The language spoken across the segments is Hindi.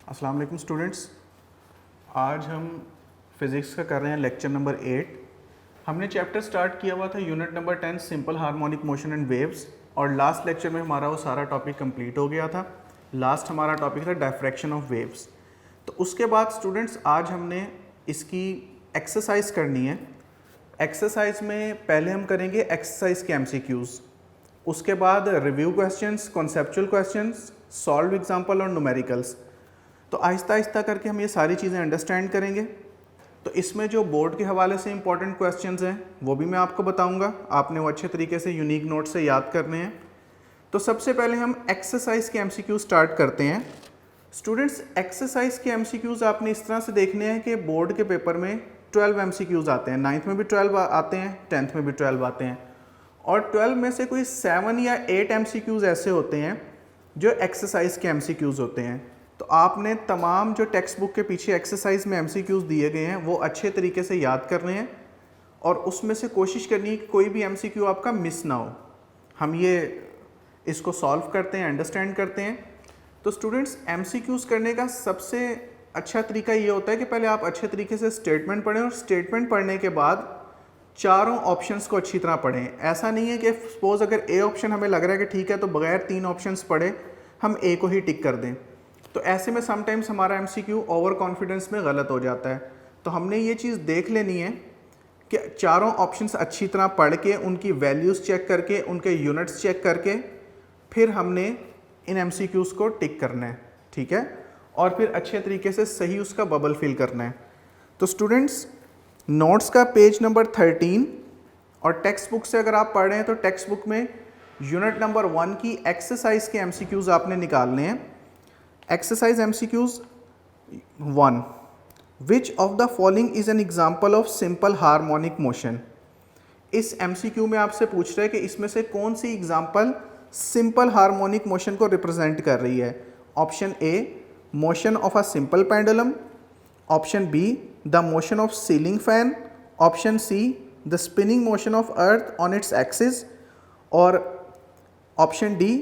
अस्सलाम वालेकुम स्टूडेंट्स। आज हम फिज़िक्स का कर रहे हैं लेक्चर नंबर 8। हमने चैप्टर स्टार्ट किया हुआ था unit number 10 simple harmonic motion and waves, और लास्ट लेक्चर में हमारा वो सारा टॉपिक कंप्लीट हो गया था। लास्ट हमारा टॉपिक था डायफ्रैक्शन ऑफ वेव्स। तो उसके बाद स्टूडेंट्स आज हमने इसकी एक्सरसाइज करनी है। एक्सरसाइज में पहले हम करेंगे एक्सरसाइज के एमसीक्यूज़, उसके बाद review questions, conceptual questions, solve example और न्यूमेरिकल्स। तो आहिस्ता आहिस्ता करके हम ये सारी चीज़ें अंडरस्टैंड करेंगे। तो इसमें जो बोर्ड के हवाले से इंपॉर्टेंट क्वेश्चंस हैं वो भी मैं आपको बताऊंगा, आपने वो अच्छे तरीके से यूनिक नोट से याद करने हैं। तो सबसे पहले हम एक्सरसाइज के एमसीक्यू स्टार्ट करते हैं। स्टूडेंट्स, एक्सरसाइज के एमसीक्यूज़ आपने इस तरह से देखने हैं कि बोर्ड के पेपर में 12 एमसीक्यूज़ आते हैं, 9th में भी 12 आते हैं, 10th में भी 12 आते हैं, और 12 में से कोई 7 या 8 एमसीक्यूज़ ऐसे होते हैं जो एक्सरसाइज के एमसीक्यूज़ होते हैं। तो आपने तमाम जो टेक्स्ट बुक के पीछे एक्सरसाइज में एमसीक्यूज़ दिए गए हैं वो अच्छे तरीके से याद करने हैं, और उसमें से कोशिश करनी है कि कोई भी एमसीक्यू आपका मिस ना हो। हम ये इसको सॉल्व करते हैं, अंडरस्टैंड करते हैं। तो स्टूडेंट्स, एमसीक्यूज़ करने का सबसे अच्छा तरीका ये होता है कि पहले आप अच्छे तरीके से स्टेटमेंट पढ़ें, और स्टेटमेंट पढ़ने के बाद चारों ऑप्शंस को अच्छी तरह पढ़ें। ऐसा नहीं है कि सपोज अगर ए ऑप्शन हमें लग रहा है कि ठीक है, तो बगैर 3 ऑप्शंस पढ़े हम ए को ही टिक कर दें। तो ऐसे में समटाइम्स हमारा एमसीक्यू ओवर कॉन्फिडेंस में गलत हो जाता है। तो हमने ये चीज़ देख लेनी है कि चारों ऑप्शंस अच्छी तरह पढ़ के, उनकी वैल्यूज़ चेक करके, उनके यूनिट्स चेक करके, फिर हमने इन एमसीक्यूज़ को टिक करना है, ठीक है, और फिर अच्छे तरीके से सही उसका बबल फिल करना है। तो स्टूडेंट्स, नोट्स का पेज नंबर 13 और टेक्स्ट बुक से अगर आप पढ़ रहे हैं तो टेक्स्ट बुक में यूनिट नंबर 1 की एक्सरसाइज के एमसीक्यूज़ आपने निकालने हैं। Exercise MCQs 1, which of the following is an example of simple harmonic motion. इस एमसीक्यू में आपसे पूछ रहे हैं कि इसमें से कौन सी एग्जाम्पल सिंपल हार्मोनिक मोशन को रिप्रेजेंट कर रही है। Option A, motion of a simple pendulum, option B, the motion of ceiling fan, option C, the spinning motion of earth on its axis, और option D,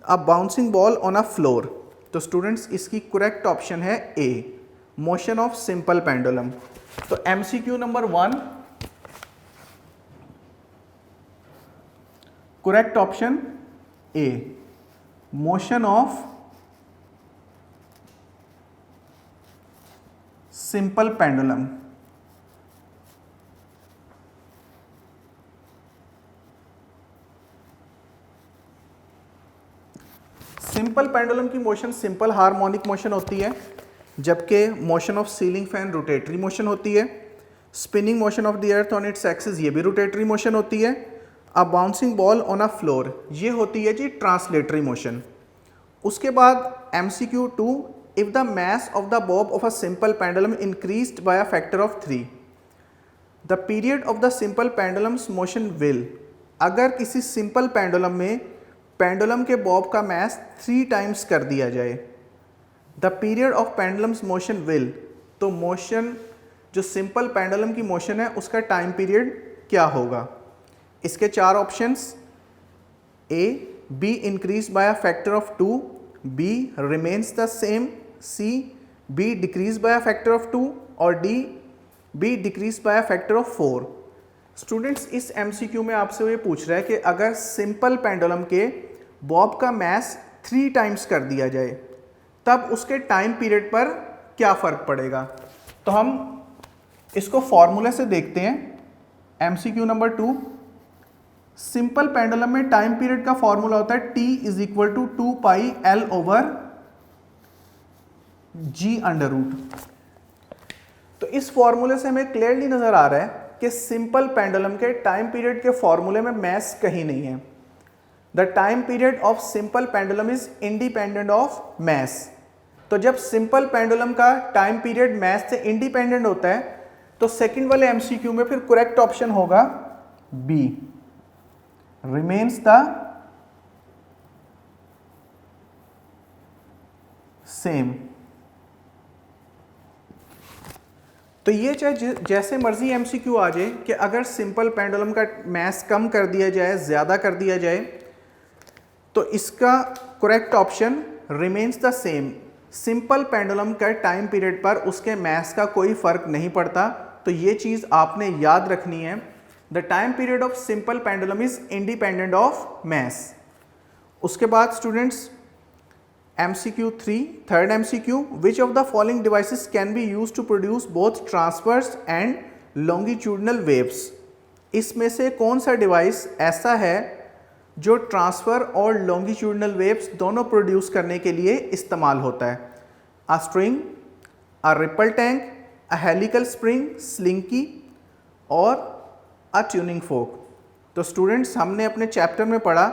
a bouncing ball on a floor. तो स्टूडेंट्स, इसकी करेक्ट ऑप्शन है A, motion of simple pendulum. तो MCQ number 1, correct option A, motion of simple pendulum. Simple pendulum की मोशन सिंपल हार्मोनिक मोशन होती है, जबकि motion of ceiling fan rotatory motion होती है। Spinning motion of the earth on its axis, ये भी रोटेटरी मोशन होती है। अ bouncing ball on a floor, ये होती है जी ट्रांसलेटरी मोशन। उसके बाद MCQ 2, if the mass of the Bob of a simple pendulum increased by a factor of 3, the period of the simple pendulums motion will. अगर किसी सिंपल पेंडुलम में पेंडुलम के बॉब का मास 3 टाइम्स कर दिया जाए, the period of pendulums motion will, तो मोशन जो सिंपल पेंडुलम की मोशन है उसका टाइम पीरियड क्या होगा। इसके 4 options, A, B increase by a factor of 2, B remains the same, C, B decrease by a factor of 2, और D, B decrease by a factor of 4। Students, इस एमसीक्यू में आपसे ये पूछ रहा है कि अगर सिंपल पेंडुलम के बॉब का मास 3 टाइम्स कर दिया जाए तब उसके टाइम पीरियड पर क्या फ़र्क पड़ेगा। तो हम इसको फॉर्मूले से देखते हैं। एमसीक्यू नंबर 2, सिंपल पेंडुलम में टाइम पीरियड का फॉर्मूला होता है T is equal to 2 pi L over G under root. तो इस फॉर्मूले से हमें क्लियरली नजर आ रहा है कि सिंपल पेंडुलम के टाइम पीरियड के फॉर्मूले में मास कहीं नहीं है। The time period of simple pendulum is independent of मास। तो जब सिंपल पेंडुलम का टाइम पीरियड मास से इंडिपेंडेंट होता है तो सेकंड वाले एमसीक्यू में फिर करेक्ट ऑप्शन होगा बी, रिमेन्स द सेम। तो ये चाहे जैसे मर्जी एमसीक्यू आ जाए कि अगर सिंपल पेंडुलम का मास कम कर दिया जाए, ज़्यादा कर दिया जाए, तो इसका correct option remains the same. Simple pendulum का टाइम पीरियड पर उसके मास का कोई फर्क नहीं पड़ता। तो ये चीज़ आपने याद रखनी है। The time period of simple pendulum is independent of mass. उसके बाद students MCQ 3, third MCQ, which of the following devices can be use to produce both transverse and longitudinal waves. इसमें से कौन सा डिवाइस ऐसा है जो ट्रांसफ़र और लॉन्गिट्यूडनल वेव्स दोनों प्रोड्यूस करने के लिए इस्तेमाल होता है? A string, a ripple tank, a helical spring, slinky और अ ट्यूनिंग फोक। तो स्टूडेंट्स हमने अपने चैप्टर में पढ़ा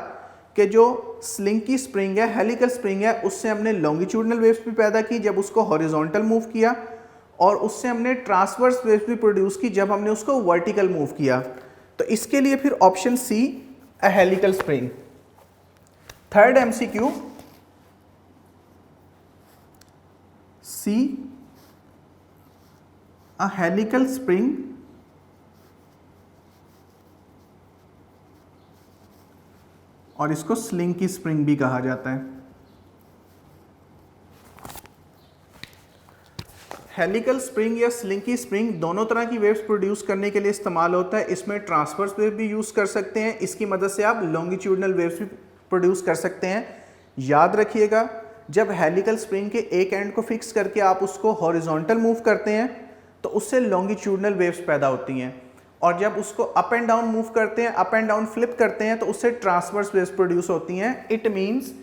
कि जो स्लिंकी स्प्रिंग है, हेलिकल स्प्रिंग है, उससे हमने लॉन्गिट्यूडनल वेव्स भी पैदा की जब उसको हॉरिजॉन्टल मूव किया, और उससे हमने ट्रांसवर्स वेव्स भी प्रोड्यूस की जब हमने उसको वर्टिकल मूव किया। तो इसके लिए फिर option C, a helical spring. Third MCQ, C, a helical spring और इसको स्लिंकी स्प्रिंग भी कहा जाता है। हेलिकल स्प्रिंग या स्लिंकी स्प्रिंग दोनों तरह की वेव्स प्रोड्यूस करने के लिए इस्तेमाल होता है। इसमें ट्रांसवर्स वेव भी यूज़ कर सकते हैं, इसकी मदद से आप लॉन्गिट्यूडनल वेव्स भी प्रोड्यूस कर सकते हैं। याद रखिएगा, जब हेलिकल स्प्रिंग के एक एंड को फिक्स करके आप उसको हॉरिजॉन्टल मूव करते हैं तो उससे लॉन्गिट्यूडनल वेव्स पैदा होती हैं, और जब उसको अप एंड डाउन मूव करते हैं, अप एंड डाउन फ्लिप करते हैं, तो उससे ट्रांसवर्स वेव्स प्रोड्यूस होती हैं। इट मीन्स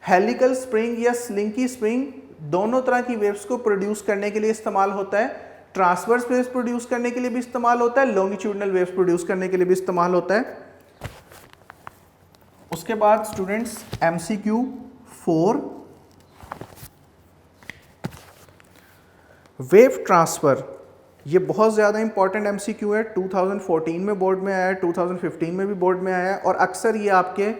हेलिकल स्प्रिंग या स्लिंकी स्प्रिंग दोनों तरह की वेव्स को प्रोड्यूस करने के लिए इस्तेमाल होता है। ट्रांसवर्स वेव्स प्रोड्यूस करने के लिए भी इस्तेमाल होता है, लॉन्गिट्यूडनल वेव्स प्रोड्यूस करने के लिए भी इस्तेमाल होता है। उसके बाद स्टूडेंट्स MCQ 4, वेव ट्रांसफर। ये बहुत ज़्यादा इंपॉर्टेंट MCQ है। 2014 में बोर्ड में आया है, 2015 में भी बोर्ड में आया है, और अक्सर ये आपके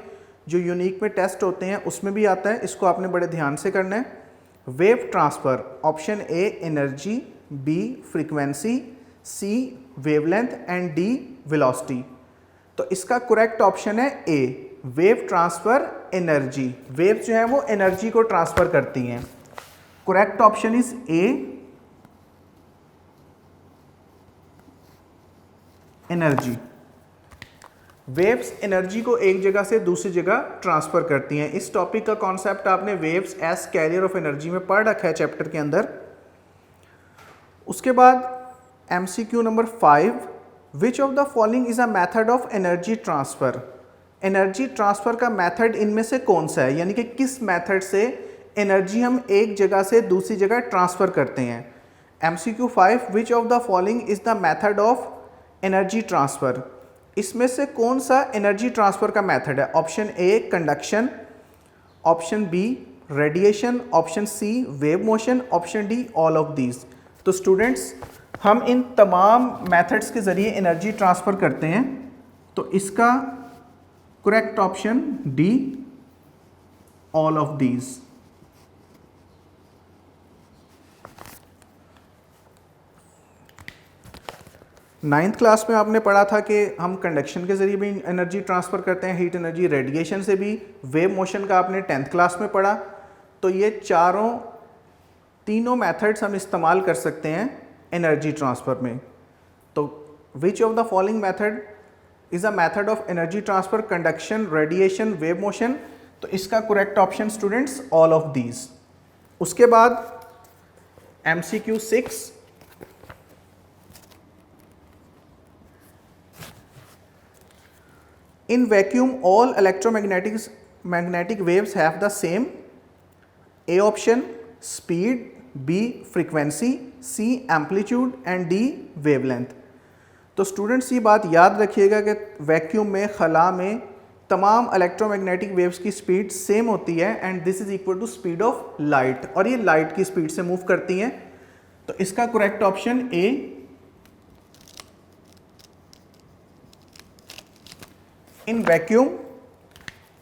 जो यूनिक में टेस्ट होते हैं उसमें भी आता है। इसको आपने बड़े ध्यान से करना है। Wave transfer, option A energy, B frequency, C wavelength and D velocity. तो इसका करेक्ट ऑप्शन है A, wave transfer energy. Wave जो है वो एनर्जी को ट्रांसफर करती हैं। Correct option is A, energy. Waves energy को एक जगह से दूसरी जगह ट्रांसफर करती हैं। इस टॉपिक का कॉन्सेप्ट आपने waves as carrier of energy में पढ़ रखा है चैप्टर के अंदर। उसके बाद MCQ number 5, which of the following is a method of energy transfer. Energy transfer का मेथड इनमें से कौन सा है, यानी कि किस मेथड से एनर्जी हम एक जगह से दूसरी जगह ट्रांसफर करते हैं। MCQ 5, which of the following is the method of energy transfer. इसमें से कौन सा एनर्जी ट्रांसफर का मेथड है? Option A conduction, option B radiation, option C wave motion, option D all of these. तो स्टूडेंट्स हम इन तमाम मेथड्स के ज़रिए एनर्जी ट्रांसफ़र करते हैं। तो इसका correct option D, all of these. Ninth class में आपने पढ़ा था कि हम कंडक्शन के ज़रिए भी एनर्जी ट्रांसफ़र करते हैं, हीट एनर्जी, रेडिएशन से भी, वेव मोशन का आपने 10th क्लास में पढ़ा। तो ये तीनों मेथड्स हम इस्तेमाल कर सकते हैं एनर्जी ट्रांसफ़र में। तो विच of the following method is a method of energy transfer? Conduction, radiation, wave motion. तो इसका correct option students all of these. उसके बाद MCQ 6, in vacuum all electromagnetic waves have the same A option speed, B frequency, C amplitude and D wavelength। तो स्टूडेंट्स ये बात याद रखिएगा कि वैक्यूम में, खला में तमाम इलेक्ट्रोमैग्नेटिक वेव्स की स्पीड सेम होती है and this is equal to speed of light, और ये लाइट की स्पीड से मूव करती हैं। तो इसका correct option A, in vacuum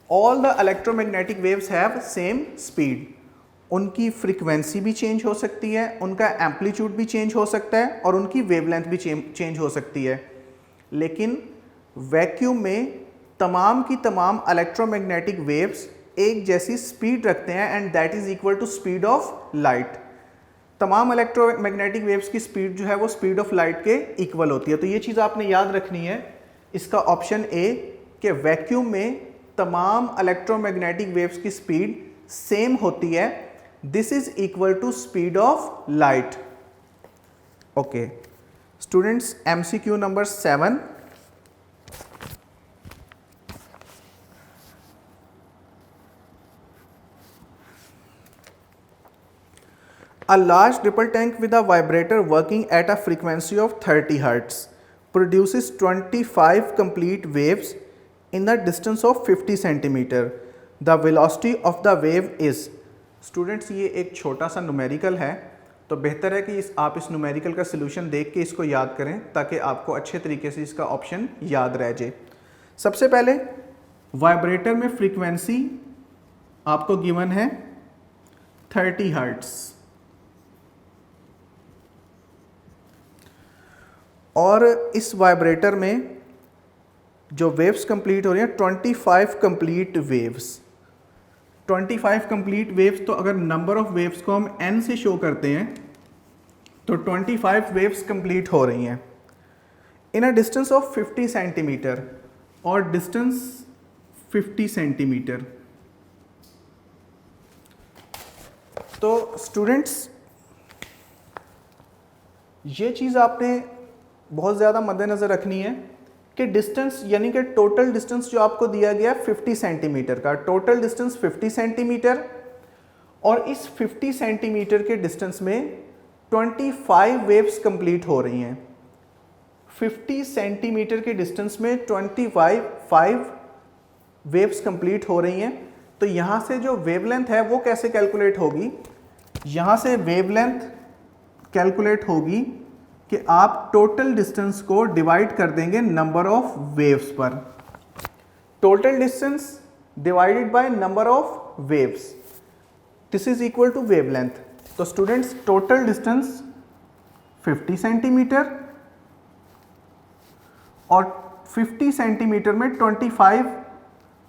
all the electromagnetic waves have same speed. उनकी फ्रीक्वेंसी भी चेंज हो सकती है, उनका एम्पलीट्यूड भी चेंज हो सकता है और उनकी वेवलेंथ भी चेंज हो सकती है। लेकिन वैक्यूम में तमाम की तमाम इलेक्ट्रोमैग्नेटिक वेव्स एक जैसी स्पीड रखते हैं and that is equal to speed of light. तमाम इलेक्ट्रोमैग्नेटिक वेव्स की स्पीड जो है वो स्पीड ऑफ लाइट के इक्वल होती है। तो ये चीज़ आपने याद रखनी है। इसका ऑप्शन ए कि वैक्यूम में तमाम इलेक्ट्रोमैग्नेटिक वेव्स की स्पीड सेम होती है, this is equal to speed of light. Okay students, MCQ number 7, a large ripple tank with a vibrator working at a frequency of 30 Hz produces 25 complete waves in the distance of 50 cm. The velocity of the wave is। Students ये एक छोटा सा न्यूमेरिकल है, तो बेहतर है कि आप इस न्यूमेरिकल का सोल्यूशन देख के इसको याद करें ताकि आपको अच्छे तरीके से इसका ऑप्शन याद रह जाए। सबसे पहले वाइब्रेटर में फ्रीक्वेंसी आपको गिवन है 30 हर्ट्ज और इस वाइब्रेटर में जो वेव्स कंप्लीट हो रही हैं 25 कंप्लीट वेव्स। 25 कंप्लीट वेव्स, तो अगर नंबर ऑफ वेव्स को हम n से शो करते हैं तो 25 वेव्स कंप्लीट हो रही हैं इन अ डिस्टेंस ऑफ 50 सेंटीमीटर, और डिस्टेंस 50 सेंटीमीटर। तो स्टूडेंट्स ये चीज़ आपने बहुत ज़्यादा मद्देनज़र रखनी है कि डिस्टेंस यानी कि टोटल डिस्टेंस जो आपको दिया गया 50 सेंटीमीटर का, टोटल डिस्टेंस 50 सेंटीमीटर, और इस 50 सेंटीमीटर के डिस्टेंस में 25 वेव्स कंप्लीट हो रही हैं। 50 सेंटीमीटर के डिस्टेंस में 25 वेव्स कंप्लीट हो रही हैं। तो यहाँ से जो वेवलेंथ है वो कैसे कैलकुलेट होगी? यहाँ से वेवलेंथ कैलकुलेट होगी कि आप टोटल डिस्टेंस को डिवाइड कर देंगे नंबर ऑफ वेव्स पर। Total distance divided by number of waves, this is equal to wavelength. तो स्टूडेंट्स टोटल डिस्टेंस 50 सेंटीमीटर और 50 सेंटीमीटर में 25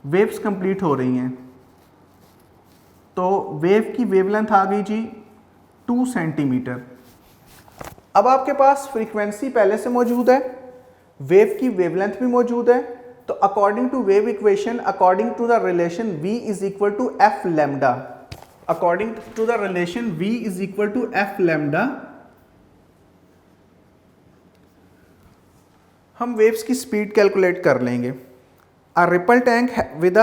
वेव्स कंप्लीट हो रही हैं, तो वेव की वेवलेंथ आ गई जी 2 सेंटीमीटर। अब आपके पास फ्रीक्वेंसी पहले से मौजूद है, वेव की वेवलेंथ भी मौजूद है, तो according to wave equation, according to the relation v is equal to F lambda, according to the relation v is equal to F lambda, हम वेव्स की स्पीड कैलकुलेट कर लेंगे। A ripple tank with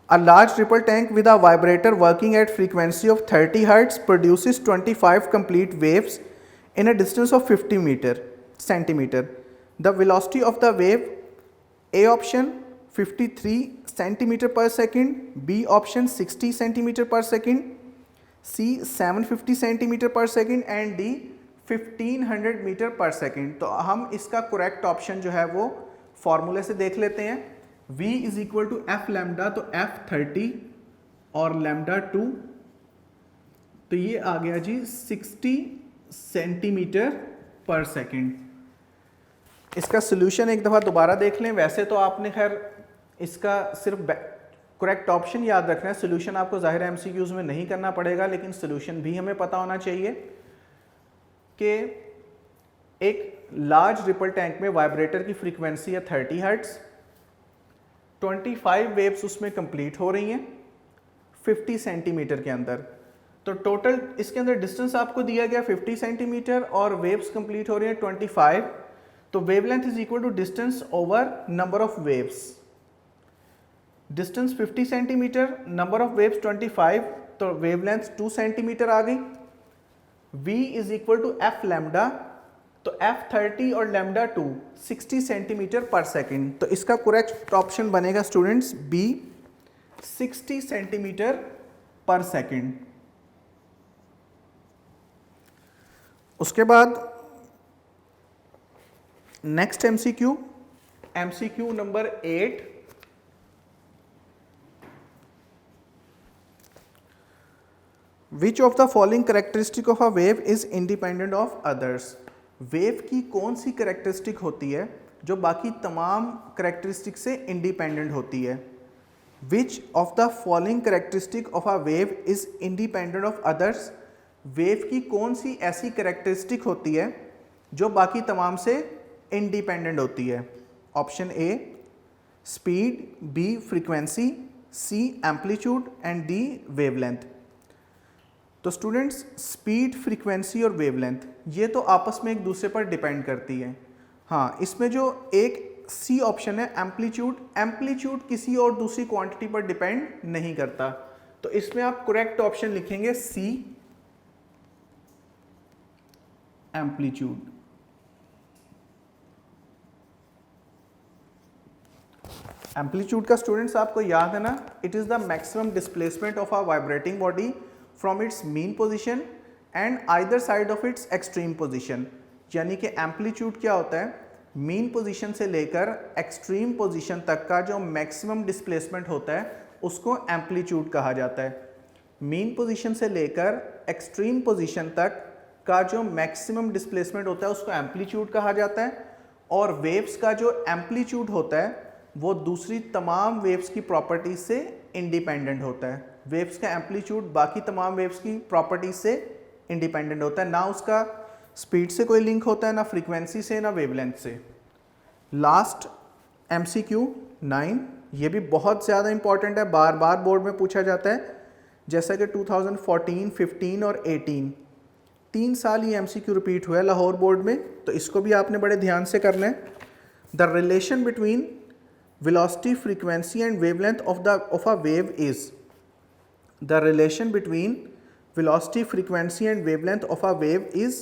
a large ripple tank with a vibrator working at frequency of 30 Hz produces 25 complete waves in a distance of 50 centimeter. The velocity of the wave, A option 53 centimeter per second, B option 60 centimeter per second, C 750 centimeter per second and D 1500 metre पर सेकेंड। तो हम इसका करेक्ट ऑप्शन जो है वो फॉर्मूले से देख लेते हैं। V is equal to F lambda, तो एफ 30 और लैम्डा 2, तो ये आ गया जी 60 सेंटीमीटर पर सेकेंड। इसका सोल्यूशन एक दफ़ा दोबारा देख लें। वैसे तो आपने खैर इसका सिर्फ करेक्ट ऑप्शन याद रखना है, सोल्यूशन आपको ज़ाहिर है एमसीक्यूज़ में नहीं करना पड़ेगा, लेकिन सोल्यूशन भी हमें पता होना चाहिए कि एक लार्ज रिपल टैंक में वाइब्रेटर की फ्रीक्वेंसी है 30 हर्ट्ज, 25 वेव्स उसमें कंप्लीट हो रही हैं 50 सेंटीमीटर के अंदर। तो टोटल इसके अंदर डिस्टेंस आपको दिया गया 50 सेंटीमीटर और वेव्स कंप्लीट हो रही हैं 25, तो wavelength is equal to distance over number of waves. Distance 50 centimetre, number of waves 25, तो वेवलेंथ 2 सेंटीमीटर आ गई। V is equal to F lambda, तो एफ 30 और लैम्डा 2 60 सेंटीमीटर पर सेकेंड। तो इसका करेक्ट ऑप्शन बनेगा students B 60 centimetre per second. उसके बाद next MCQ, MCQ number 8, which of the following characteristic of a wave is independent of others. Wave की कौन सी कैरेक्टरिस्टिक होती है जो बाकी तमाम कैरेक्टरिस्टिक से इंडिपेंडेंट होती है? विच of the following characteristic of a wave is independent of others. Wave की कौन सी ऐसी कैरेक्टरिस्टिक होती है जो बाकी तमाम से इंडिपेंडेंट होती है। Option A speed, B frequency, C amplitude and D wavelength. तो स्टूडेंट्स स्पीड, फ्रीक्वेंसी और वेवलेंथ ये तो आपस में एक दूसरे पर डिपेंड करती है। हाँ, इसमें जो एक सी ऑप्शन है एम्पलीट्यूड, एम्पलीट्यूड किसी और दूसरी क्वांटिटी पर डिपेंड नहीं करता। तो इसमें आप करेक्ट ऑप्शन लिखेंगे सी एम्पलीट्यूड। एम्पलीट्यूड का स्टूडेंट्स आपको याद है ना, it is the maximum displacement of a vibrating body from its mean position and either side of its extreme position. यानी कि एम्पलीट्यूड क्या होता है, मीन पोजीशन से लेकर एक्सट्रीम पोजीशन तक का जो मैक्सिमम डिस्प्लेसमेंट होता है उसको एम्पलीट्यूड कहा जाता है। मीन पोजीशन से लेकर एक्सट्रीम पोजीशन तक का जो मैक्सिमम डिस्प्लेसमेंट होता है उसको एम्पलीट्यूड कहा जाता है। और वेव्स का जो एम्पलीट्यूड होता है वो दूसरी तमाम वेव्स की प्रॉपर्टीज से इंडिपेंडेंट होता है। वेव्स का एम्पलीट्यूड बाकी तमाम वेव्स की प्रॉपर्टीज से इंडिपेंडेंट होता है, ना उसका स्पीड से कोई लिंक होता है, ना फ्रीक्वेंसी से, ना वेवलेंथ से। लास्ट MCQ 9, ये भी बहुत ज़्यादा इंपॉर्टेंट है, बार बार बोर्ड में पूछा जाता है। जैसा कि 2014, 15 और 18 3 साल ये MCQ रिपीट हुआ है लाहौर बोर्ड में, तो इसको भी आपने बड़े ध्यान से करना है। The relation between velocity, frequency and wavelength of a wave is, the relation between velocity, frequency and wavelength of a wave is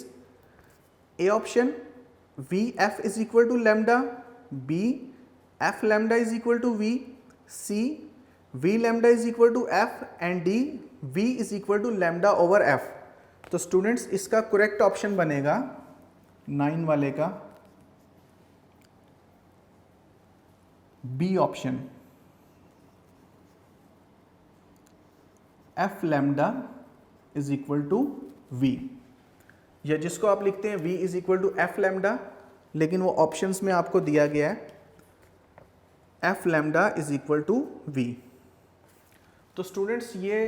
A option Vf is equal to lambda, B F lambda is equal to V, C V lambda is equal to F and D V is equal to lambda over F। तो स्टूडेंट्स इसका करेक्ट ऑप्शन बनेगा 9 वाले का B option, F lambda is equal to V, या जिसको आप लिखते हैं v is equal to F lambda, लेकिन वो ऑप्शंस में आपको दिया गया है F lambda is equal to V. तो स्टूडेंट्स ये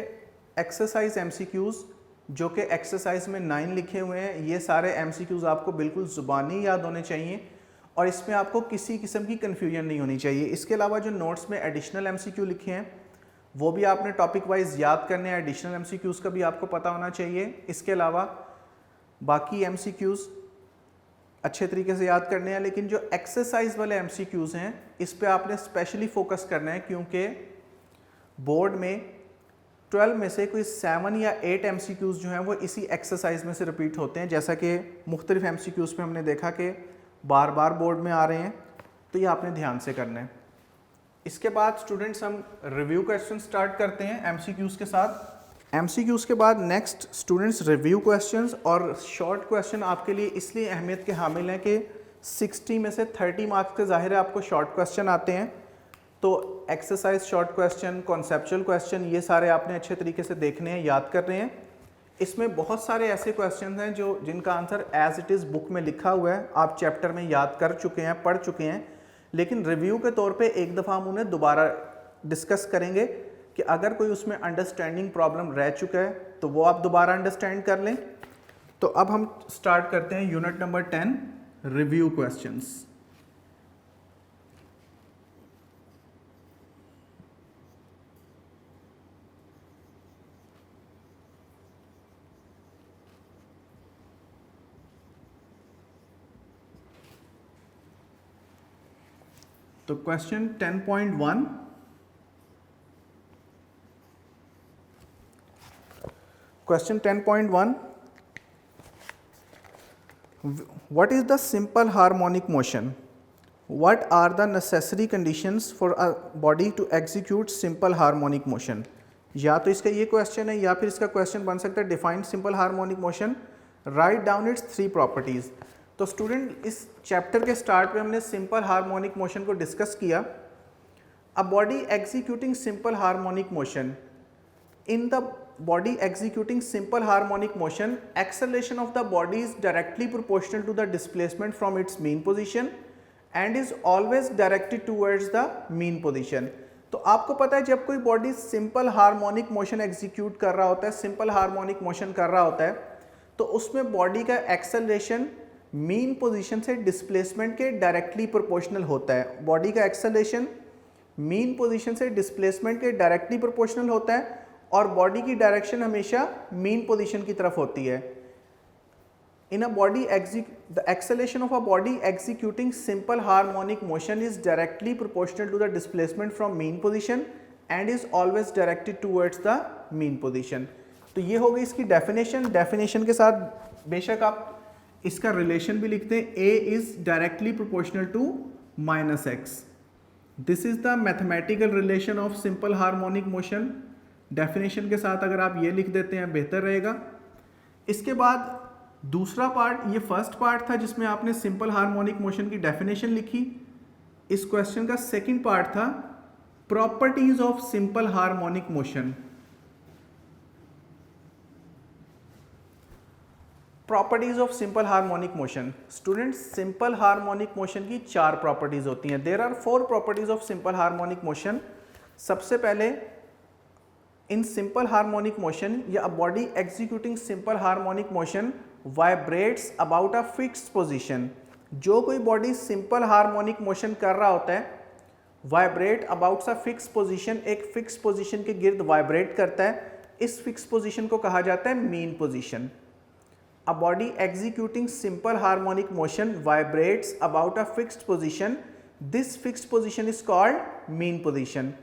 एक्सरसाइज MCQs जो कि एक्सरसाइज में 9 लिखे हुए हैं, ये सारे MCQs आपको बिल्कुल ज़ुबानी याद होने चाहिए और इसमें आपको किसी किस्म की कन्फ्यूजन नहीं होनी चाहिए। इसके अलावा जो नोट्स में एडिशनल MCQ लिखे हैं वो भी आपने टॉपिक वाइज याद करने हैं, एडिशनल MCQs का भी आपको पता होना चाहिए। इसके अलावा बाकी MCQs अच्छे तरीके से याद करने हैं, लेकिन जो एक्सरसाइज वाले MCQs हैं इस पे आपने स्पेशली फोकस करना है, क्योंकि बोर्ड में 12 में से कोई 7 या 8 MCQs जो हैं वो इसी एक्सरसाइज में से रिपीट होते हैं। जैसा कि मुख्तलिफ MCQs पे हमने देखा कि बार बार बोर्ड में आ रहे हैं, तो ये आपने ध्यान से करना है। इसके बाद स्टूडेंट्स हम रिव्यू क्वेश्चन स्टार्ट करते हैं MCQs के साथ। MCQs के बाद नेक्स्ट स्टूडेंट्स रिव्यू क्वेश्चंस, और शॉर्ट क्वेश्चन आपके लिए इसलिए अहमियत के हामिल हैं कि 60 में से 30 मार्क्स के ज़ाहिर है आपको शॉर्ट क्वेश्चन आते हैं। तो exercise short question, conceptual question, ये सारे आपने अच्छे तरीके से देखने हैं, याद करने हैं। इसमें बहुत सारे ऐसे क्वेश्चन हैं जो जिनका answer as it is book में लिखा हुआ है, आप चैप्टर में याद कर चुके हैं, पढ़ चुके हैं, लेकिन रिव्यू के तौर पे एक दफ़ा हम उन्हें दोबारा डिस्कस करेंगे कि अगर कोई उसमें अंडरस्टैंडिंग प्रॉब्लम रह चुका है तो वो आप दोबारा अंडरस्टैंड कर लें। तो अब हम स्टार्ट करते हैं यूनिट नंबर 10 रिव्यू क्वेश्चंस। तो question 10.1, question 10.1, what is the simple harmonic motion? What are the necessary conditions for a body to execute simple harmonic motion? या तो इसका ये क्वेश्चन है या फिर इसका क्वेश्चन बन सकता है define simple harmonic motion, write down it's 3 properties. तो स्टूडेंट इस चैप्टर के स्टार्ट पे हमने सिंपल हार्मोनिक मोशन को डिस्कस किया। अ body executing simple harmonic motion, in the body executing simple harmonic motion, acceleration of the body is directly proportional to the displacement from its mean position and is always directed towards the mean position। तो आपको पता है जब कोई body simple harmonic motion execute कर रहा होता है, सिंपल हार्मोनिक मोशन कर रहा होता है, तो उसमें बॉडी का एक्सेलरेशन मीन पोजीशन से डिस्प्लेसमेंट के डायरेक्टली प्रोपोर्शनल होता है। बॉडी का एक्सेलरेशन मीन पोजीशन से डिस्प्लेसमेंट के डायरेक्टली प्रोपोर्शनल होता है और बॉडी की डायरेक्शन हमेशा मीन पोजीशन की तरफ होती है। In a body, the acceleration of a body executing simple harmonic motion is directly proportional to the displacement from mean position and is always directed towards the mean position. तो ये हो गई इसकी डेफिनेशन। डेफिनेशन के साथ बेशक आप इसका रिलेशन भी लिखते हैं, A is directly proportional to minus x. This is the mathematical relation of simple harmonic motion. Definition के साथ अगर आप ये लिख देते हैं बेहतर रहेगा। इसके बाद दूसरा पार्ट, ये फर्स्ट पार्ट था जिसमें आपने सिंपल हार्मोनिक मोशन की डेफिनेशन लिखी। इस क्वेश्चन का सेकंड पार्ट था properties of simple harmonic motion. Properties of simple harmonic motion. Students, simple harmonic motion की 4 प्रॉपर्टीज होती हैं। There are 4 properties of simple harmonic motion. सबसे पहले, इन सिंपल हार्मोनिक मोशन या a body executing simple harmonic motion vibrates about a fixed position. जो कोई बॉडी सिंपल हार्मोनिक मोशन कर रहा होता है, vibrate about a fixed position, एक फिक्स पोजीशन के गिर्द वाइब्रेट करता है। इस फिक्स पोजीशन को कहा जाता है mean position. A body executing simple harmonic motion vibrates about a fixed position, this fixed position is called mean position.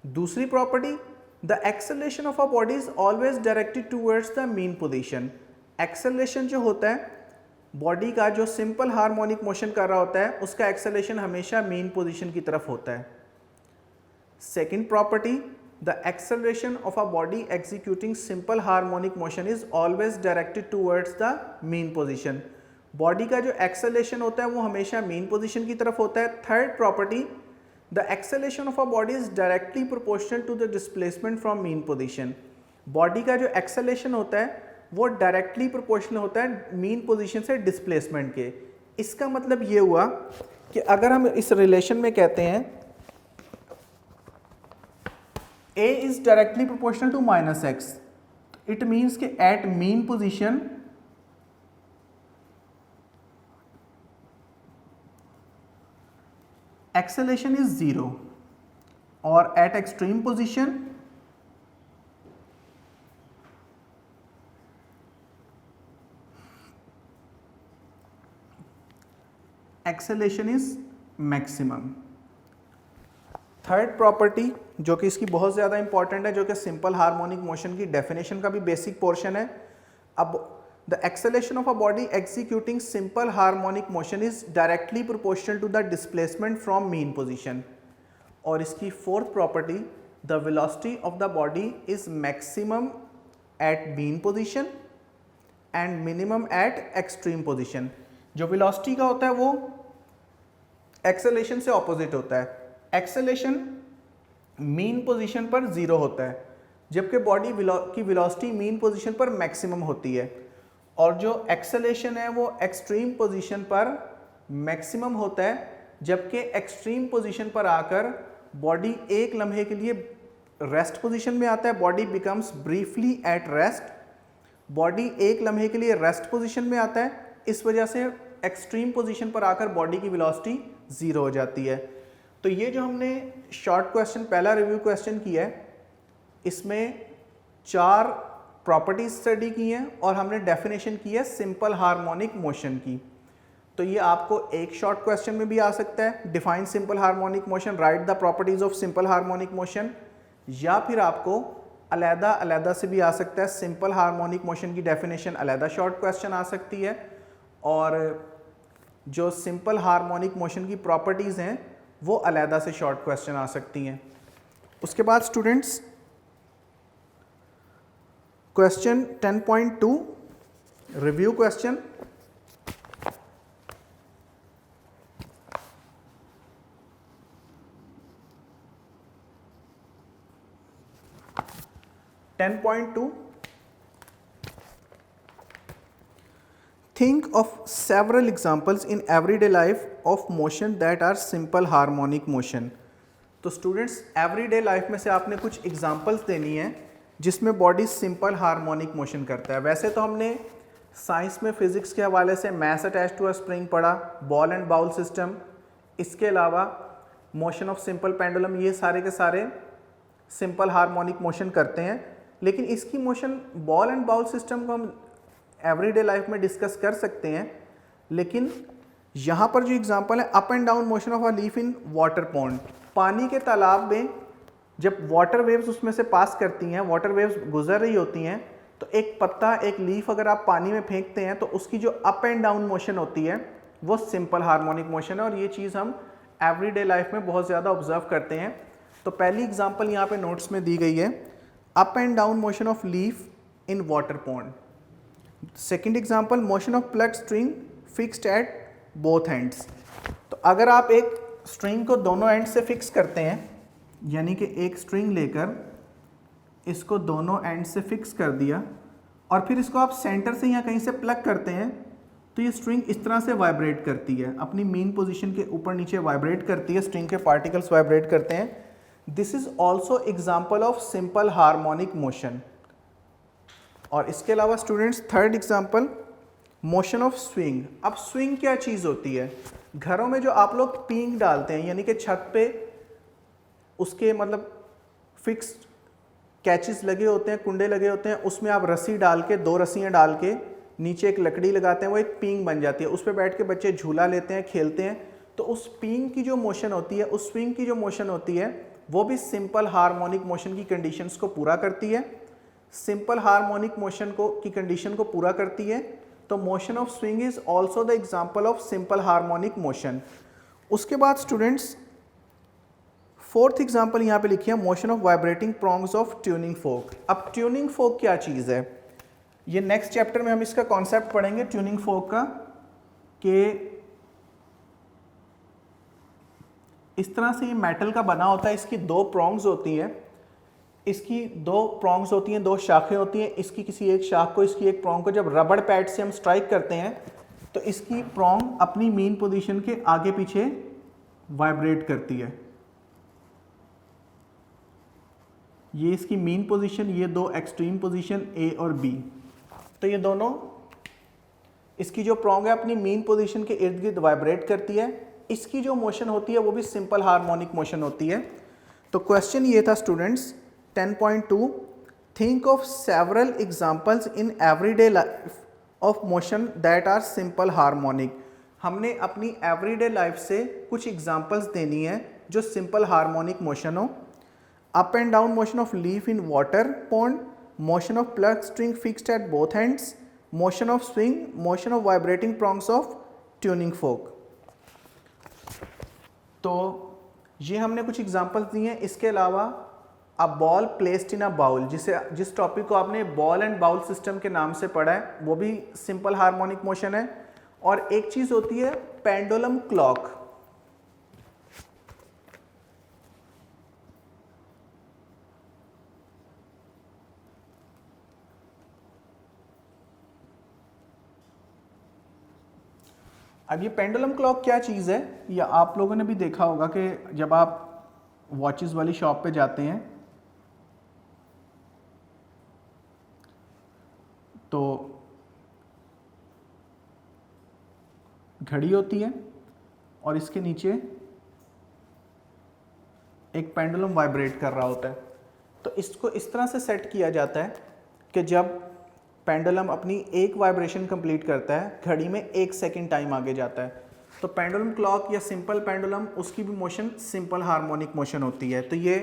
दूसरी property, the acceleration of a body is always directed towards the mean position. Acceleration जो होता है बॉडी का, जो सिंपल हार्मोनिक मोशन कर रहा होता है, उसका एक्सेलरेशन हमेशा मीन पोजीशन की तरफ होता है। Second property, the acceleration of a body executing simple harmonic motion is always directed towards the mean position. Body का जो एक्सेलरेशन होता है वो हमेशा मीन पोजीशन की तरफ होता है। Third property, the acceleration of a body is directly proportional to the displacement from mean position. Body का जो एक्सेलरेशन होता है वो डायरेक्टली प्रोपोर्शनल होता है मीन पोजीशन से डिस्प्लेसमेंट के। इसका मतलब ये हुआ कि अगर हम इस रिलेशन में कहते हैं A is directly proportional to minus x, it means कि at mean position acceleration is 0 और at extreme position acceleration is maximum. Third property जो कि इसकी बहुत ज़्यादा इंपॉर्टेंट है, जो कि सिंपल हार्मोनिक मोशन की डेफिनेशन का भी बेसिक पोर्शन है। अब the acceleration of a body executing simple harmonic motion is directly proportional to the displacement from mean position. और इसकी fourth property, the velocity of the body is maximum at mean position and minimum at extreme position. जो वेलोसिटी का होता है वो एक्सेलरेशन से ऑपोजिट होता है। एक्सेलरेशन मीन पोजीशन पर 0 होता है, जबकि बॉडी की वेलोसिटी मीन पोजीशन पर मैक्सिमम होती है। और जो एक्सेलरेशन है वो एक्सट्रीम पोजीशन पर मैक्सिमम होता है, जबकि एक्सट्रीम पोजीशन पर आकर बॉडी एक लम्हे के लिए रेस्ट पोजीशन में आता है। Body becomes briefly at rest, body एक लम्हे के लिए रेस्ट पोजीशन में आता है। इस वजह से एक्सट्रीम पोजीशन पर आकर बॉडी की वेलोसिटी 0 हो जाती है। तो ये जो हमने शॉर्ट क्वेश्चन, पहला रिव्यू क्वेश्चन किया है, इसमें 4 प्रॉपर्टीज स्टडी की हैं और हमने डेफिनेशन की है सिंपल हार्मोनिक मोशन की। तो ये आपको एक शॉर्ट क्वेश्चन में भी आ सकता है, define simple harmonic motion, right the properties of simple harmonic motion, या फिर आपको अलहदा अलहदा से भी आ सकता है, सिंपल हार्मोनिक मोशन की डेफिनेशन अलहदा शॉर्ट क्वेश्चन आ सकती है और जो सिंपल हार्मोनिक मोशन की प्रॉपर्टीज़ हैं वो अलहदा से शॉर्ट क्वेश्चन आ सकती हैं। उसके बाद students, question 10.2 review question. Think of several examples in everyday life of motion that are simple harmonic motion. तो स्टूडेंट्स एवरीडे लाइफ में से आपने कुछ एग्जांपल्स देनी है जिसमें बॉडी सिंपल हार्मोनिक मोशन करता है। वैसे तो हमने साइंस में फिजिक्स के हवाले से mass attach to a spring पढ़ा, बॉल एंड बाउल सिस्टम, इसके अलावा मोशन ऑफ सिंपल पेंडुलम, ये सारे के सारे सिंपल हार्मोनिक मोशन करते हैं। लेकिन इसकी motion ball and bowl system को हम एवरीडे लाइफ में डिस्कस कर सकते हैं, लेकिन यहाँ पर जो एग्जांपल है up and down motion of a leaf in water pond, पानी के तालाब में जब वाटर वेव्स उसमें से पास करती हैं, वाटर वेव्स गुजर रही होती हैं, तो एक पत्ता, एक लीफ अगर आप पानी में फेंकते हैं तो उसकी जो अप एंड डाउन मोशन होती है वो सिंपल हार्मोनिक मोशन है, और ये चीज़ हम एवरीडे लाइफ में बहुत ज़्यादा ऑब्जर्व करते हैं। तो पहली एग्जांपल यहाँ पे नोट्स में दी गई है, up and down motion of leaf in water pond. Second example, motion of plucked string fixed at both ends. तो अगर आप एक स्ट्रिंग को दोनों एंड से फिक्स करते हैं, यानी कि एक स्ट्रिंग लेकर इसको दोनों एंड से फिक्स कर दिया और फिर इसको आप सेंटर से या कहीं से प्लग करते हैं, तो ये स्ट्रिंग इस तरह से वाइब्रेट करती है, अपनी मीन पोजीशन के ऊपर नीचे वाइब्रेट करती है, स्ट्रिंग के पार्टिकल्स वाइब्रेट करते हैं। This is also example of simple harmonic motion. और इसके अलावा students third example, motion of swing. अब स्विंग क्या चीज़ होती है? घरों में जो आप लोग पींग डालते हैं, यानी कि छत पे उसके मतलब फिक्स्ड कैचेस लगे होते हैं, कुंडे लगे होते हैं, उसमें आप रस्सी डाल के, 2 रस्सियाँ डाल के नीचे एक लकड़ी लगाते हैं, वो एक पींग बन जाती है, उस पर बैठ के बच्चे झूला लेते हैं, खेलते हैं। तो उस पींग की जो मोशन होती है, उस स्विंग की जो मोशन होती है, वो भी सिंपल हार्मोनिक मोशन की कंडीशंस को पूरा करती है, सिंपल हार्मोनिक मोशन को की कंडीशन को पूरा करती है। तो motion of swing is also the example of simple harmonic motion. उसके बाद स्टूडेंट्स फोर्थ एग्जाम्पल यहाँ पे लिखी है, motion of vibrating prongs of tuning फोक। अब ट्यूनिंग फोक क्या चीज़ है? ये नेक्स्ट चैप्टर में हम इसका कॉन्सेप्ट पढ़ेंगे ट्यूनिंग फोक का, कि इस तरह से ये मेटल का बना होता है, इसकी 2 प्रोंग्स होती हैं, इसकी 2 प्रोंग्स होती हैं, 2 शाखें होती हैं, इसकी किसी एक शाख को, इसकी एक प्रोंग को जब रबड़ पैड से हम स्ट्राइक करते हैं तो इसकी प्रोंग अपनी मीन पोजीशन के आगे पीछे वाइब्रेट करती है। ये इसकी मीन पोजीशन, ये 2 एक्सट्रीम पोजीशन ए और बी, तो ये दोनों, इसकी जो प्रोंग है अपनी मीन पोजीशन के इर्द गिर्द वाइब्रेट करती है, इसकी जो मोशन होती है वो भी सिंपल हार्मोनिक मोशन होती है। तो क्वेश्चन ये था students 10.2, think of several examples in everyday life of motion that are simple harmonic. हमने अपनी एवरीडे लाइफ से कुछ एग्जांपल्स देनी है जो सिंपल हार्मोनिक मोशन हो। Up and down motion of leaf in water pond, motion of plucked string fixed at both ends, motion of swing, motion of vibrating prongs of tuning fork. तो ये हमने कुछ एग्जांपल्स दिए हैं। इसके अलावा a ball placed in a bowl, जिस टॉपिक को आपने बॉल एंड बाउल सिस्टम के नाम से पढ़ा है, वो भी सिंपल हार्मोनिक मोशन है। और एक चीज होती है पेंडुलम क्लॉक। अब ये पेंडुलम क्लॉक क्या चीज़ है, या आप लोगों ने भी देखा होगा कि जब आप वॉचेस वाली शॉप पे जाते हैं तो घड़ी होती है और इसके नीचे एक पेंडुलम वाइब्रेट कर रहा होता है। तो इसको इस तरह से सेट किया जाता है कि जब पेंडुलम अपनी एक वाइब्रेशन कंप्लीट करता है, घड़ी में 1 सेकेंड टाइम आगे जाता है। तो पेंडुलम क्लॉक या सिंपल पेंडुलम, उसकी भी मोशन सिंपल हार्मोनिक मोशन होती है। तो ये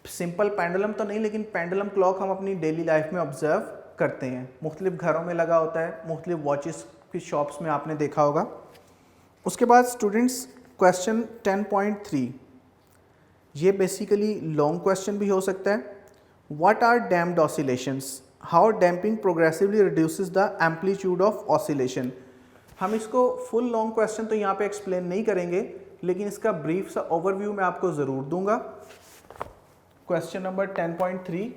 सिंपल पेंडुलम तो नहीं, लेकिन पेंडुलम क्लॉक हम अपनी डेली लाइफ में ऑब्जर्व करते हैं। मुख्तलिफ घरों में लगा होता है, मुख्तलिफ वॉचेस की शॉप्स में आपने देखा होगा। उसके बाद स्टूडेंट्स क्वेश्चन 10.3, ये बेसिकली लॉन्ग क्वेश्चन भी हो सकता है। What are damped oscillations? How damping progressively reduces the amplitude of oscillation. हम इसको फुल लॉन्ग क्वेश्चन तो यहाँ पे एक्सप्लेन नहीं करेंगे, लेकिन इसका ब्रीफ सा ओवरव्यू मैं आपको ज़रूर दूंगा। क्वेश्चन नंबर 10.3,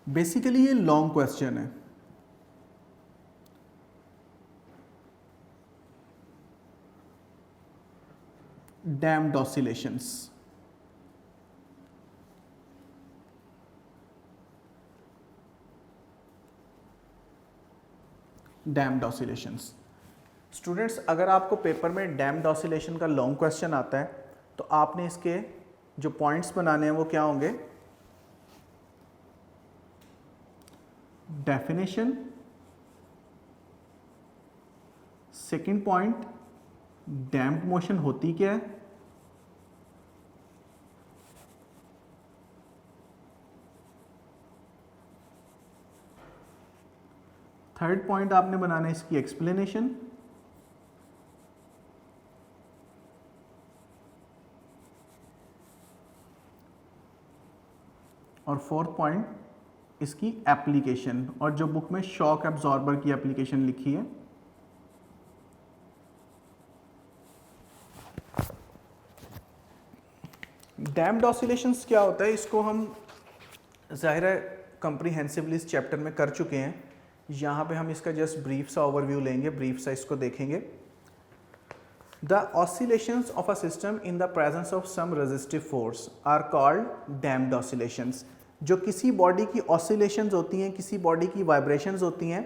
बेसिकली ये लॉन्ग क्वेश्चन है। Damped oscillations, damped oscillations. Students, अगर आपको पेपर में डैम्प्ड ऑसिलेशन का लॉन्ग क्वेश्चन आता है तो आपने इसके जो पॉइंट्स बनाने हैं वो क्या होंगे? Definition, second point damped motion होती क्या है, थर्ड पॉइंट आपने बनाना है इसकी एक्सप्लेनेशन, और फोर्थ पॉइंट इसकी एप्लीकेशन, और जो बुक में शॉक एब्जॉर्बर की एप्लीकेशन लिखी है। डैम्प्ड ऑसिलेशंस क्या होता है, इसको हम ज़ाहिर है कम्प्रीहेंसिवली इस चैप्टर में कर चुके हैं। यहाँ पे हम इसका जस्ट ब्रीफ सा ओवरव्यू लेंगे, ब्रीफ सा इसको देखेंगे। The oscillations of a system in the presence of some resistive force are called damped oscillations. जो किसी बॉडी की ऑसिलेशंस होती हैं, किसी बॉडी की वाइब्रेशंस होती हैं,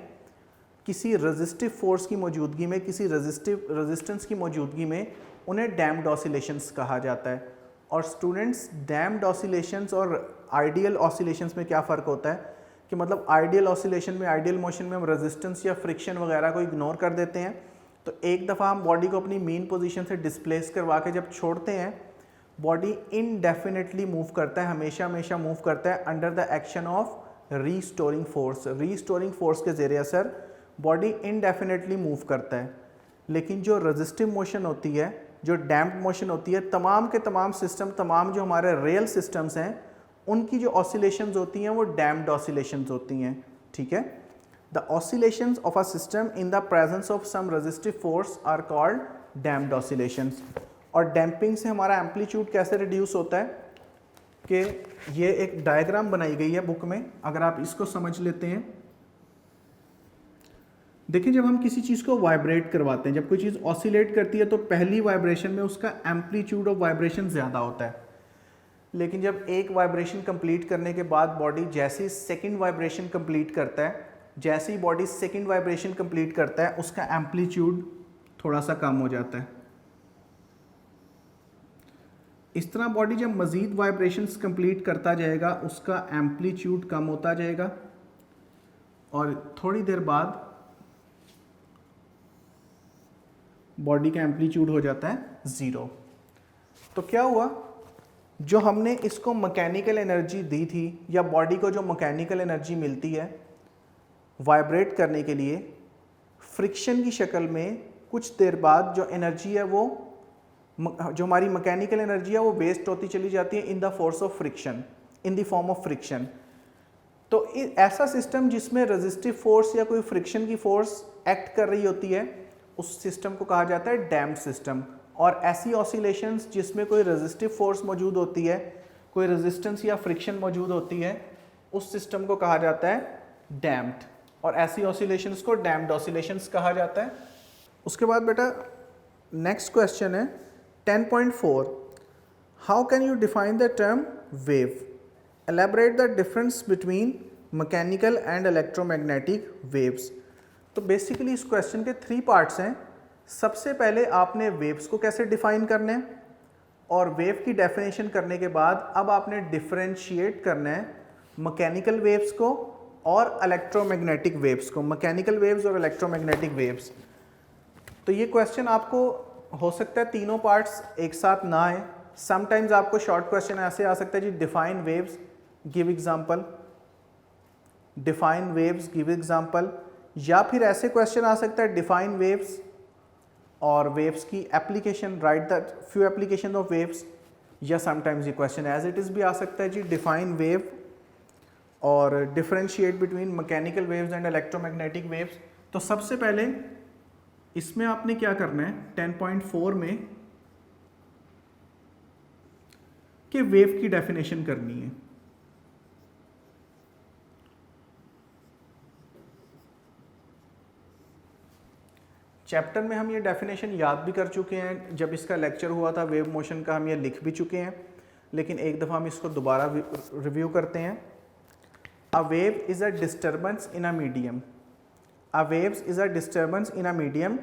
किसी रेजिस्टिव फोर्स की मौजूदगी में, किसी रेजिस्टेंस की मौजूदगी में, उन्हें डैम्प्ड ऑसिलेशंस कहा जाता है। और स्टूडेंट्स, डैम्प्ड ऑसिलेशंस और आइडियल ऑसिलेशंस में क्या फ़र्क होता है कि मतलब आइडियल ऑसिलेशन में, आइडियल मोशन में हम रेजिस्टेंस या फ्रिक्शन वगैरह को इग्नोर कर देते हैं। तो एक दफ़ा हम बॉडी को अपनी मीन पोजीशन से डिस्प्लेस करवा के जब छोड़ते हैं, बॉडी इनडेफिनेटली मूव करता है, हमेशा हमेशा मूव करता है under the action of restoring force. Restoring force के ज़रिए असर बॉडी इनडेफिनेटली मूव करता है। लेकिन जो रेजिस्टिव मोशन होती है, जो डैम्प्ड मोशन होती है, तमाम के तमाम सिस्टम, तमाम जो हमारे रियल सिस्टम्स हैं, उनकी जो ऑसिलेशंस होती हैं वो डैम्प्ड ऑसिलेशंस होती हैं। ठीक है, the oscillations of a system in the presence of some resistive force are called damped oscillations. और डैम्पिंग से हमारा एम्पलीट्यूड कैसे रिड्यूस होता है कि ये एक डायग्राम बनाई गई है बुक में, अगर आप इसको समझ लेते हैं। देखिए, जब हम किसी चीज़ को वाइब्रेट करवाते हैं, जब कोई चीज़ ऑसिलेट करती है तो पहली वाइब्रेशन में उसका एम्पलीट्यूड ऑफ वाइब्रेशन ज़्यादा होता है। लेकिन जब एक वाइब्रेशन कंप्लीट करने के बाद बॉडी जैसे ही सेकंड वाइब्रेशन कंप्लीट करता है, जैसे ही बॉडी सेकंड वाइब्रेशन कंप्लीट करता है, उसका एम्पलीट्यूड थोड़ा सा कम हो जाता है। इस तरह बॉडी जब मज़ीद वाइब्रेशंस कंप्लीट करता जाएगा, उसका एम्पलीट्यूड कम होता जाएगा और थोड़ी देर बाद बॉडी का एम्पलीट्यूड हो जाता है ज़ीरो। तो क्या हुआ, जो हमने इसको मैकेनिकल एनर्जी दी थी, या बॉडी को जो मैकेनिकल एनर्जी मिलती है वाइब्रेट करने के लिए, फ्रिक्शन की शक्ल में कुछ देर बाद जो एनर्जी है वो, जो हमारी मैकेनिकल एनर्जी है वो वेस्ट होती चली जाती है in the force of friction, in the form of friction. तो ऐसा सिस्टम जिसमें रेजिस्टिव फोर्स या कोई फ्रिक्शन की फोर्स एक्ट कर रही होती है, उस सिस्टम को कहा जाता है डैम्प्ड सिस्टम। और ऐसी ऑसिलेशंस जिसमें कोई रेजिस्टिव फोर्स मौजूद होती है, कोई रेजिस्टेंस या फ्रिक्शन मौजूद होती है, उस सिस्टम को कहा जाता है डैम्प्ड। और ऐसी ऑसिलेशंस को डैम्प्ड ऑसिलेशंस कहा जाता है। उसके बाद बेटा नेक्स्ट क्वेश्चन है 10.4, how can you define the term wave, elaborate the difference between mechanical and electromagnetic waves. तो बेसिकली इस क्वेश्चन के 3 पार्ट्स हैं। सबसे पहले आपने वेव्स को कैसे डिफाइन करना है, और वेव की डेफिनेशन करने के बाद अब आपने डिफरेंशिएट करना है मैकेनिकल वेव्स को और इलेक्ट्रोमैग्नेटिक वेव्स को, मैकेनिकल वेव्स और इलेक्ट्रोमैग्नेटिक वेव्स। तो ये क्वेश्चन आपको हो सकता है तीनों पार्ट्स एक साथ ना आए। समटाइम्स आपको शॉर्ट क्वेश्चन ऐसे आ सकता है जी, define waves, give example, define waves, give example. या फिर ऐसे क्वेश्चन आ सकता है डिफाइन वेव्स और वेव्स की application, write the few application of waves. या समटाइम्स ये क्वेश्चन एज इट इज़ भी आ सकता है जी, डिफाइन वेव और differentiate between mechanical waves and electromagnetic waves. तो सबसे पहले इसमें आपने क्या करना है 10.4 में, कि वेव की डेफिनेशन करनी है। चैप्टर में हम ये डेफिनेशन याद भी कर चुके हैं, जब इसका लेक्चर हुआ था वेव मोशन का हम ये लिख भी चुके हैं, लेकिन एक दफ़ा हम इसको दोबारा रिव्यू करते हैं। A wave is a disturbance in a medium. A waves is a disturbance in a medium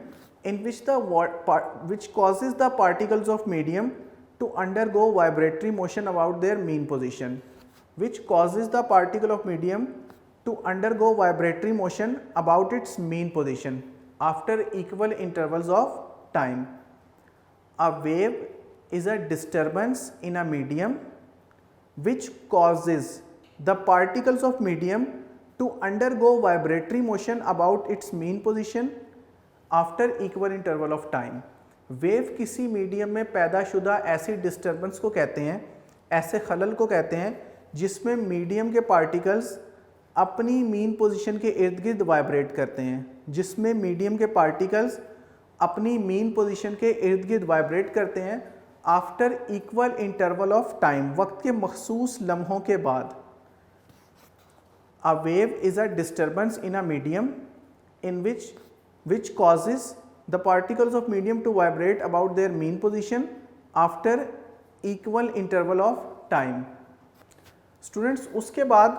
in which causes the particles of medium to undergo vibratory motion about their mean position, which causes the particle of medium to undergo vibratory motion about its mean position after equal intervals of time. A wave is a disturbance in a medium which causes the particles of medium to undergo vibratory motion about its mean position after equal interval of time. Wave किसी मीडियम में पैदाशुदा ऐसी डिस्टर्बेंस को कहते हैं, ऐसे खलल को कहते हैं जिसमें मीडियम के पार्टिकल्स अपनी मीन पोजीशन के इर्द गिर्द वाइब्रेट करते हैं, जिसमें मीडियम के पार्टिकल्स अपनी मीन पोजीशन के इर्द गिर्द वाइब्रेट करते हैं after equal interval of time, वक्त के मखसूस लम्हों के बाद। A wave is a disturbance in a medium in which causes the particles of medium to vibrate about their mean position after equal interval of time. Students, उसके बाद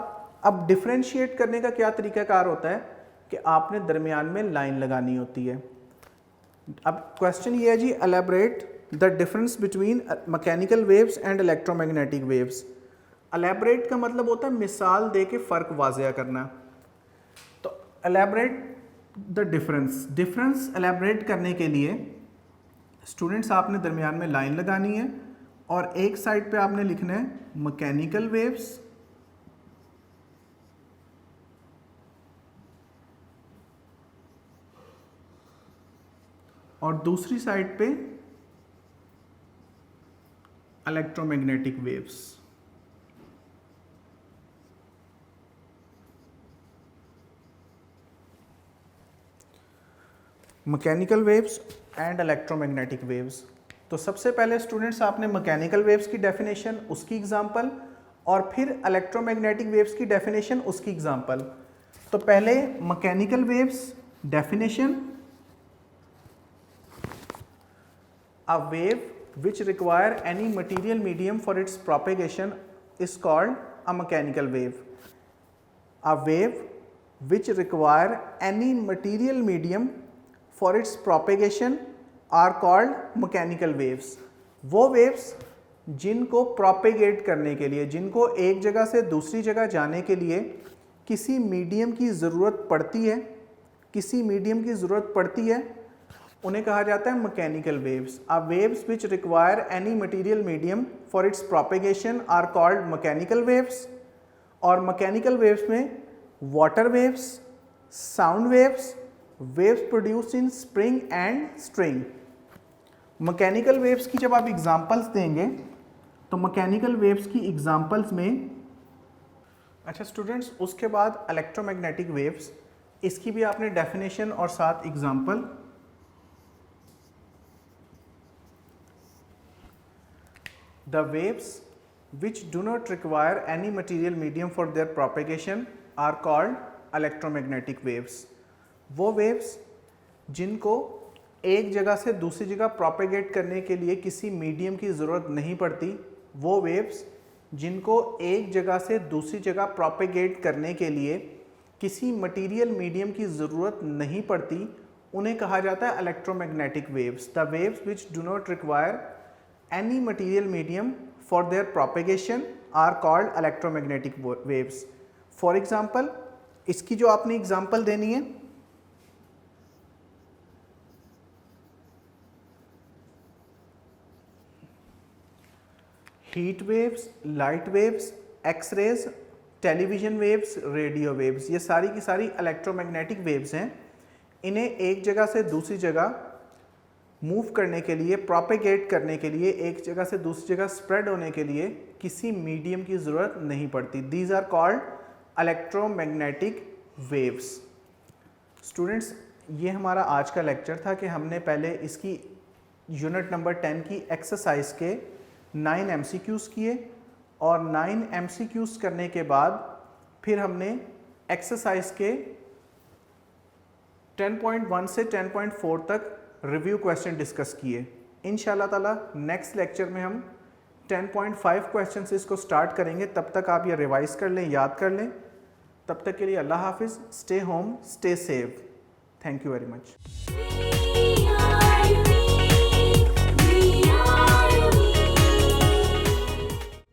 अब डिफ्रेंशिएट करने का क्या तरीकाकार होता है कि आपने दरमियान में लाइन लगानी होती है। अब क्वेश्चन ये है जी, elaborate the difference between mechanical waves and electromagnetic waves. Elaborate का मतलब होता है मिसाल दे के फ़र्क वाज़िया करना। तो एलैबोरेट द डिफरेंस एलैबोरेट करने के लिए स्टूडेंट्स आपने दरमियान में लाइन लगानी है और एक साइड पे आपने लिखना है मैकेनिकल वेव्स और दूसरी साइड पे electromagnetic waves. Mechanical waves and electromagnetic waves. तो सबसे पहले स्टूडेंट्स आपने मैकेनिकल वेव्स की डेफिनेशन, उसकी एग्जांपल, और फिर इलेक्ट्रोमैग्नेटिक वेव्स की डेफिनेशन, उसकी एग्जांपल। तो पहले mechanical waves definition, a wave which require any material medium for its propagation is called a mechanical wave. A wave which require any material medium for its propagation are called mechanical waves. वो waves जिनको propagate करने के लिए, जिनको एक जगह से दूसरी जगह जाने के लिए किसी मीडियम की ज़रूरत पड़ती है, किसी मीडियम की ज़रूरत पड़ती है, उन्हें कहा जाता है mechanical waves. Uh waves which require any material medium for its propagation are called mechanical waves. और मैकेनिकल वेव्स में water waves, sound waves, waves produce in spring and string. Mechanical waves की जब आप एग्जांपल्स देंगे तो मैकेनिकल वेव्स की एग्जांपल्स में, अच्छा स्टूडेंट्स, उसके बाद इलेक्ट्रोमैग्नेटिक वेव्स, इसकी भी आपने डेफिनेशन और साथ example. The waves which do not require any material medium for their propagation are called electromagnetic waves. वो waves जिनको एक जगह से दूसरी जगह propagate करने के लिए किसी मीडियम की ज़रूरत नहीं पड़ती, वो waves जिनको एक जगह से दूसरी जगह propagate करने के लिए किसी मटीरियल मीडियम की ज़रूरत नहीं पड़ती, उन्हें कहा जाता है electromagnetic waves. The waves which do not require any material medium for their propagation are called electromagnetic waves. For example, इसकी जो आपने एग्जांपल देनी है, heat waves, light waves, X rays, television waves, radio waves, ये सारी की सारी इलेक्ट्रोमैग्नेटिक वेव्स हैं। इन्हें एक जगह से दूसरी जगह मूव करने के लिए, प्रोपेगेट करने के लिए, एक जगह से दूसरी जगह स्प्रेड होने के लिए किसी मीडियम की ज़रूरत नहीं पड़ती। These are called electromagnetic waves. Students, ये हमारा आज का लेक्चर था कि हमने पहले इसकी यूनिट नंबर 10 की एक्सरसाइज के 9 MCQs किए और 9 MCQs करने के बाद फिर हमने एक्सरसाइज के 10.1 से 10.4 तक रिव्यू क्वेश्चन डिस्कस किए। इंशाल्लाह ताला नेक्स्ट लेक्चर में हम 10.5 क्वेश्चन से इसको स्टार्ट करेंगे। तब तक आप ये रिवाइज कर लें, याद कर लें। तब तक के लिए अल्लाह हाफिज़, stay home, stay safe. Thank you very much.